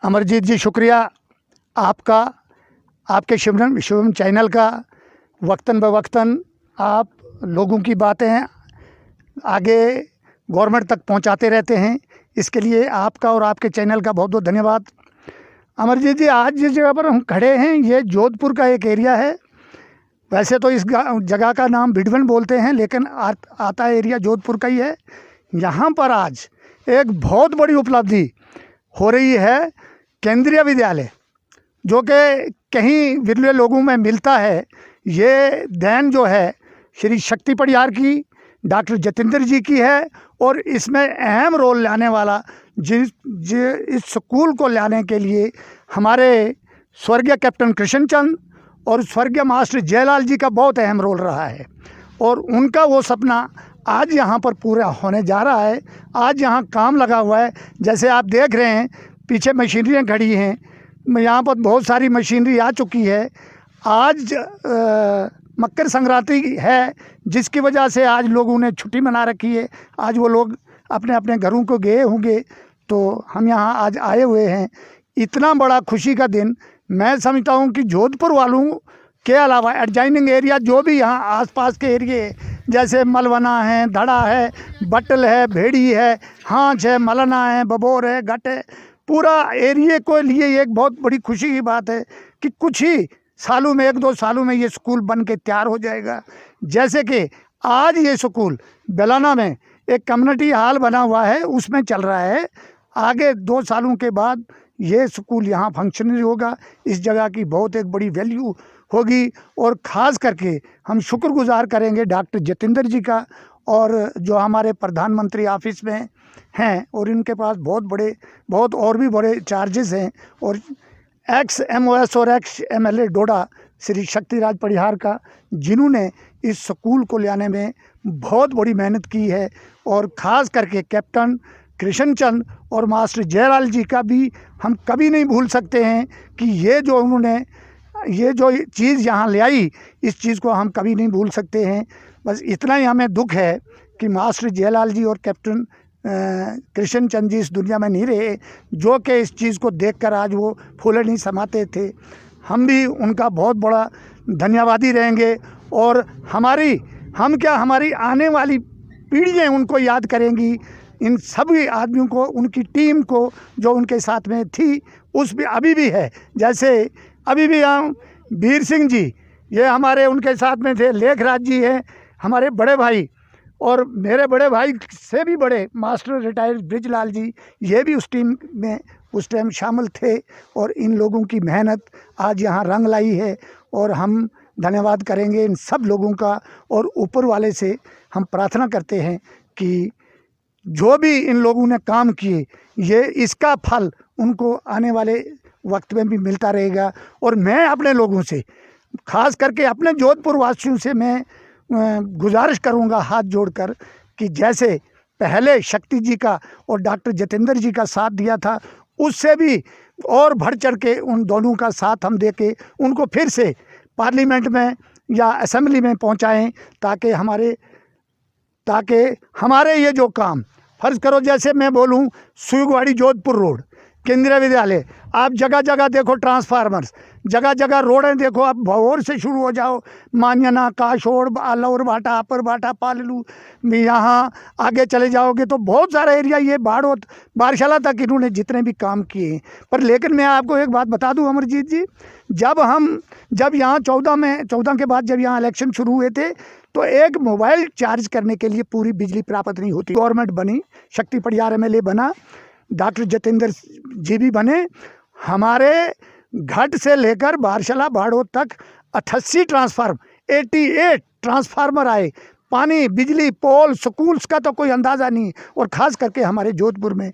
अमरजीत जी, शुक्रिया आपका, आपके शिवम चैनल का। वक्तन बवक्तन आप लोगों की बातें आगे गवर्नमेंट तक पहुंचाते रहते हैं, इसके लिए आपका और आपके चैनल का बहुत बहुत धन्यवाद। अमरजीत जी, आज जिस जगह पर हम खड़े हैं ये जोधपुर का एक एरिया है। वैसे तो इस जगह का नाम भिडवन बोलते हैं, लेकिन आता एरिया जोधपुर का ही है। यहाँ पर आज एक बहुत बड़ी उपलब्धि हो रही है। केंद्रीय विद्यालय जो कि कहीं विरले लोगों में मिलता है, ये देन जो है श्री शक्ति पडियार की, डॉक्टर जतिंदर जी की है। और इसमें अहम रोल लाने वाला इस स्कूल को लाने के लिए हमारे स्वर्गीय कैप्टन कृष्णचंद और स्वर्गीय मास्टर जयलाल जी का बहुत अहम रोल रहा है। और उनका वो सपना आज यहाँ पर पूरा होने जा रहा है। आज यहाँ काम लगा हुआ है, जैसे आप देख रहे हैं पीछे मशीनरियाँ खड़ी हैं। यहाँ पर बहुत सारी मशीनरी आ चुकी है। आज मकर संक्रांति है, जिसकी वजह से आज लोगों ने छुट्टी मना रखी है। आज वो लोग अपने अपने घरों को गए होंगे, तो हम यहाँ आज आए हुए हैं। इतना बड़ा खुशी का दिन मैं समझता हूँ कि जोधपुर वालों के अलावा एडजाइनिंग एरिया जो भी यहाँ आसपास के एरिए जैसे मलवना है, धड़ा है, बटल है, भेड़ी है, हांच है, मलना है, बबोर है, घट है, पूरा एरिए को लिए एक बहुत बड़ी खुशी की बात है कि कुछ ही सालों में, 1-2 सालों में ये स्कूल बन के तैयार हो जाएगा। जैसे कि आज ये स्कूल बेलाना में एक कम्युनिटी हॉल बना हुआ है, उसमें चल रहा है। आगे 2 सालों के बाद ये स्कूल यहाँ फंक्शनल होगा। इस जगह की बहुत एक बड़ी वैल्यू होगी। और ख़ास करके हम शुक्रगुजार करेंगे डॉक्टर जतिंदर जी का, और जो हमारे प्रधानमंत्री ऑफिस में हैं, और इनके पास बहुत और भी बड़े चार्जेस हैं। और एक्स MOS और एक्स MLA डोडा श्री शक्तिराज पडियार का, जिन्होंने इस स्कूल को लाने में बहुत बड़ी मेहनत की है। और ख़ास करके कैप्टन कृष्णचंद और मास्टर जयलाल जी का भी हम कभी नहीं भूल सकते हैं कि ये जो चीज़ यहाँ ले आई, इस चीज़ को हम कभी नहीं भूल सकते हैं। बस इतना ही हमें दुख है कि मास्टर जयलाल जी और कैप्टन कृष्णचंद जी इस दुनिया में नहीं रहे, जो कि इस चीज़ को देखकर आज वो फूले नहीं समाते थे। हम भी उनका बहुत बड़ा धन्यवादी रहेंगे। और हमारी आने वाली पीढ़ियाँ उनको याद करेंगी, इन सभी आदमियों को, उनकी टीम को जो उनके साथ में थी, अभी भी है। जैसे अभी भी हम वीर सिंह जी, ये हमारे उनके साथ में थे। लेखराज जी हैं हमारे बड़े भाई, और मेरे बड़े भाई से भी बड़े मास्टर रिटायर्ड ब्रिजलाल जी, ये भी उस टीम में उस टाइम शामिल थे। और इन लोगों की मेहनत आज यहाँ रंग लाई है, और हम धन्यवाद करेंगे इन सब लोगों का। और ऊपर वाले से हम प्रार्थना करते हैं कि जो भी इन लोगों ने काम किए, ये इसका फल उनको आने वाले वक्त में भी मिलता रहेगा। और मैं अपने लोगों से, खास करके अपने जोधपुर वासियों से मैं गुजारिश करूंगा हाथ जोड़कर कि जैसे पहले शक्ति जी का और डॉक्टर जतिंदर जी का साथ दिया था, उससे भी और बढ़ चढ़ के उन दोनों का साथ हम दे के उनको फिर से पार्लियामेंट में या असेंबली में पहुंचाएं, ताकि हमारे ये जो काम, फ़र्ज़ करो जैसे मैं बोलूं सुगवाड़ी जोधपुर रोड, केंद्रीय विद्यालय, आप जगह जगह देखो ट्रांसफार्मर्स, जगह जगह रोडें देखो। आप भवोर से शुरू हो जाओ, मान्यना, काशोड़, आलौर भाटा, अपर भाटा, पाललू, यहाँ आगे चले जाओगे तो बहुत सारा एरिया, ये बाड़ोत, बारशाला तक इन्होंने जितने भी काम किए हैं। पर लेकिन मैं आपको एक बात बता दूं अमरजीत जी, जब यहाँ 14 के बाद जब यहाँ इलेक्शन शुरू हुए थे, तो एक मोबाइल चार्ज करने के लिए पूरी बिजली प्राप्त नहीं होती। गवर्नमेंट बनी, शक्ति पडियार MLA बना, डॉक्टर जतिंदर जी भी बने। हमारे घाट से लेकर बारशाला बाड़ोद तक 88 ट्रांसफार्मर आए। पानी, बिजली, पोल, स्कूल्स का तो कोई अंदाज़ा नहीं। और ख़ास करके हमारे जोधपुर में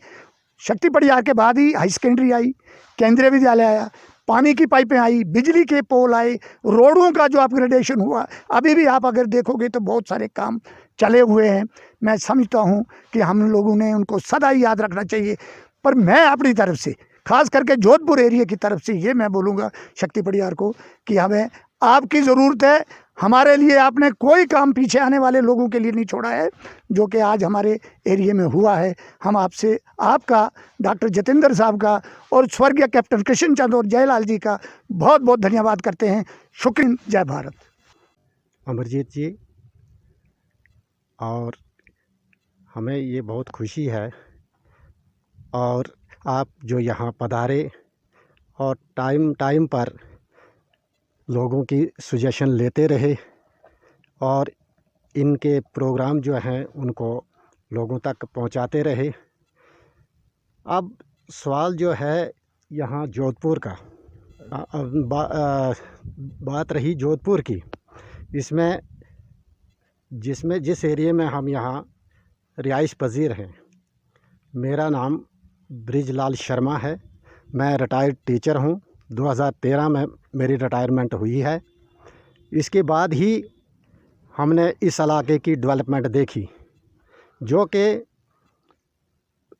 शक्ति पडियार के बाद ही हाई सेकेंडरी आई, केंद्रीय विद्यालय आया, पानी की पाइपें आई, बिजली के पोल आए, रोडों का जो अपग्रेडेशन हुआ, अभी भी आप अगर देखोगे तो बहुत सारे काम चले हुए हैं। मैं समझता हूं कि हम लोगों ने उनको सदा ही याद रखना चाहिए। पर मैं अपनी तरफ से, खास करके जोधपुर एरिया की तरफ से, ये मैं बोलूँगा शक्ति पडियार को कि हमें आपकी ज़रूरत है। हमारे लिए आपने कोई काम पीछे आने वाले लोगों के लिए नहीं छोड़ा है, जो कि आज हमारे एरिया में हुआ है। हम आपसे, आपका, डॉक्टर जतेंद्र साहब का और स्वर्गीय कैप्टन कृष्ण चंद और जयलाल जी का बहुत बहुत धन्यवाद करते हैं। शुक्रिया। जय भारत। अमरजीत जी, और हमें ये बहुत खुशी है, और आप जो यहाँ पधारे और टाइम टाइम पर लोगों की सजेशन लेते रहे और इनके प्रोग्राम जो हैं उनको लोगों तक पहुंचाते रहे। अब सवाल जो है यहाँ जोधपुर का, बात रही जोधपुर की, जिस एरिया में हम यहाँ रिहाइश पजीर हैं। मेरा नाम ब्रिजलाल शर्मा है। मैं रिटायर्ड टीचर हूँ। 2013 में मेरी रिटायरमेंट हुई है। इसके बाद ही हमने इस इलाके की डेवलपमेंट देखी, जो कि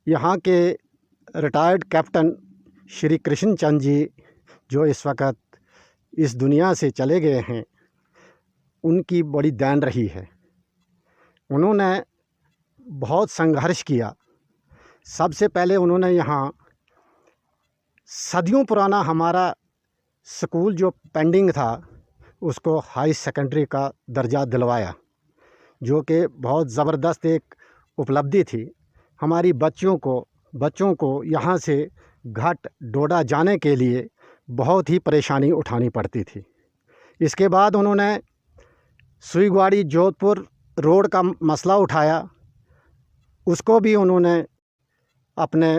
यहाँ के रिटायर्ड कैप्टन श्री कृष्ण चंद जी, जो इस वक्त इस दुनिया से चले गए हैं, उनकी बड़ी देन रही है। उन्होंने बहुत संघर्ष किया। सबसे पहले उन्होंने यहाँ सदियों पुराना हमारा स्कूल जो पेंडिंग था उसको हाई सेकेंडरी का दर्जा दिलवाया, जो कि बहुत ज़बरदस्त एक उपलब्धि थी। हमारी बच्चों को यहाँ से घाट डोडा जाने के लिए बहुत ही परेशानी उठानी पड़ती थी। इसके बाद उन्होंने सुईगवाड़ी जोधपुर रोड का मसला उठाया, उसको भी उन्होंने अपने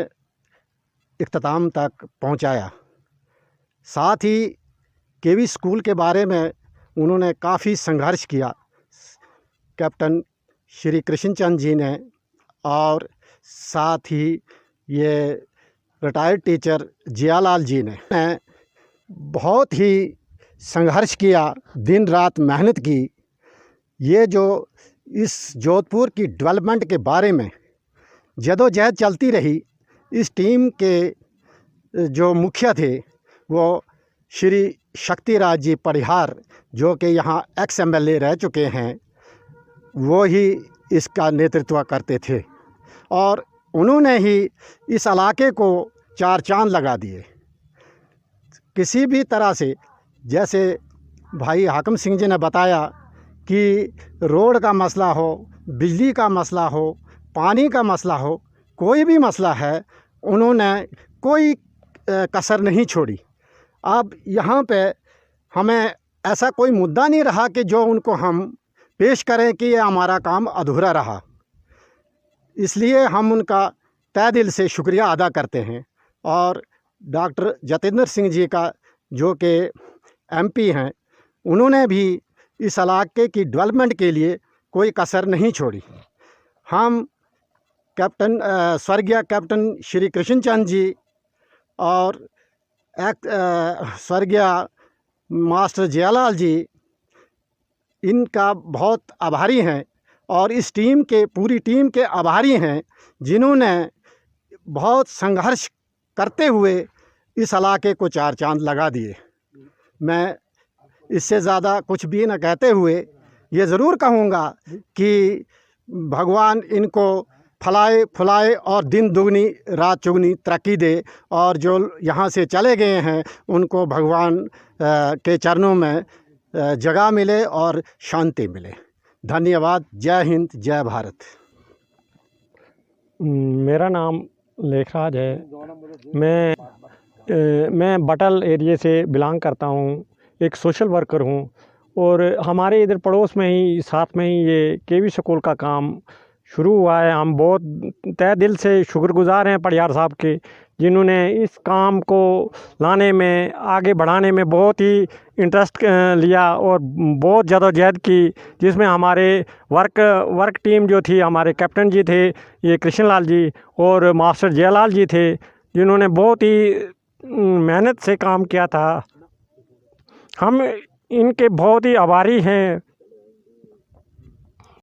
इख्तिताम तक पहुंचाया। साथ ही केवी स्कूल के बारे में उन्होंने काफ़ी संघर्ष किया, कैप्टन श्री कृष्ण चंद जी ने, और साथ ही ये रिटायर्ड टीचर जयालाल जी ने बहुत ही संघर्ष किया, दिन रात मेहनत की। ये जो इस जोधपुर की डेवलपमेंट के बारे में जदोजहद चलती रही, इस टीम के जो मुखिया थे वो श्री शक्तिराज जी परिहार, जो कि यहाँ एक्स MLA रह चुके हैं, वो ही इसका नेतृत्व करते थे और उन्होंने ही इस इलाके को चार चांद लगा दिए। किसी भी तरह से, जैसे भाई हाकिम सिंह जी ने बताया कि रोड का मसला हो, बिजली का मसला हो, पानी का मसला हो, कोई भी मसला है, उन्होंने कोई कसर नहीं छोड़ी। अब यहाँ पे हमें ऐसा कोई मुद्दा नहीं रहा कि जो उनको हम पेश करें कि ये हमारा काम अधूरा रहा। इसलिए हम उनका तहे दिल से शुक्रिया अदा करते हैं। और डॉक्टर जतेंद्र सिंह जी का, जो कि MP हैं, उन्होंने भी इस इलाके की डेवलपमेंट के लिए कोई कसर नहीं छोड़ी। हम स्वर्गीय कैप्टन श्री कृष्ण चंद जी और स्वर्गीय मास्टर जयालाल जी, इनका बहुत आभारी हैं और इस टीम के, पूरी टीम के आभारी हैं, जिन्होंने बहुत संघर्ष करते हुए इस इलाके को चार चांद लगा दिए। मैं इससे ज़्यादा कुछ भी न कहते हुए ये ज़रूर कहूँगा कि भगवान इनको फलाए फुलाए और दिन दुगनी रात चुगनी तरक्की दे, और जो यहाँ से चले गए हैं उनको भगवान के चरणों में जगह मिले और शांति मिले। धन्यवाद। जय हिंद, जय भारत। मेरा नाम लेखराज है। मैं बटल एरिया से बिलोंग करता हूँ, एक सोशल वर्कर हूँ। और हमारे इधर पड़ोस में ही, साथ में ही ये केवी स्कूल का काम शुरू हुआ है। हम बहुत तहे दिल से शुक्रगुज़ार हैं परिहार साहब के, जिन्होंने इस काम को लाने में, आगे बढ़ाने में बहुत ही इंटरेस्ट लिया और बहुत जद्दोजहद की, जिसमें हमारे वर्क टीम जो थी, हमारे कैप्टन जी थे ये कृष्णलाल जी और मास्टर जयलाल जी थे, जिन्होंने बहुत ही मेहनत से काम किया था। हम इनके बहुत ही आभारी हैं